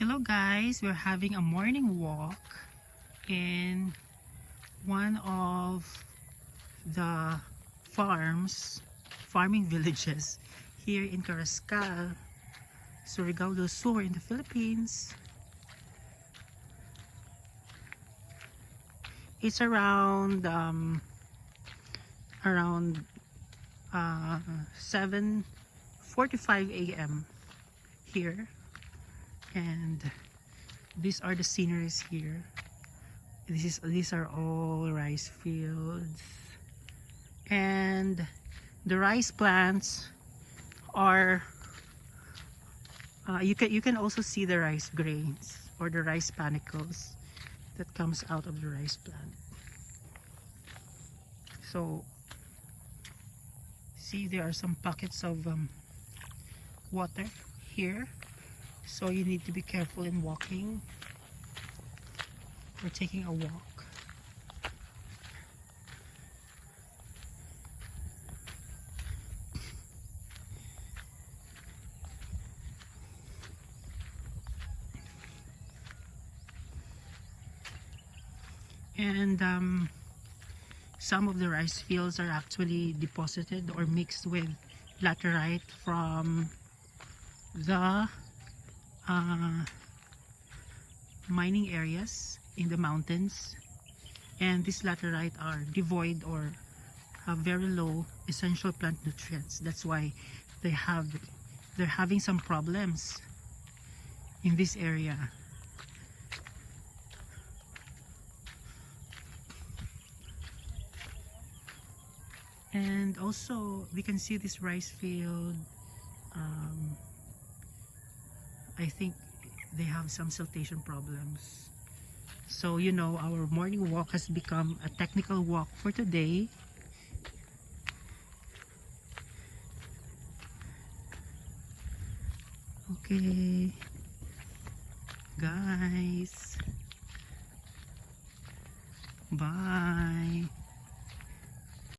Hello guys, we're having a morning walk in one of the farming villages here in Carrascal, Surigao del Sur in the Philippines. It's around 7:45 a.m. here, and these are the sceneries here. These are all rice fields, and the rice plants are you can also see the rice grains or the rice panicles that comes out of the rice plant. So see, there are some pockets of water here, so you need to be careful in walking or taking a walk. And some of the rice fields are actually deposited or mixed with laterite from the mining areas in the mountains, and these laterite are devoid or have very low essential plant nutrients. That's why they're having some problems in this area. And also we can see this rice field. I think they have some siltation problems. So our morning walk has become a technical walk for today. Okay guys, bye.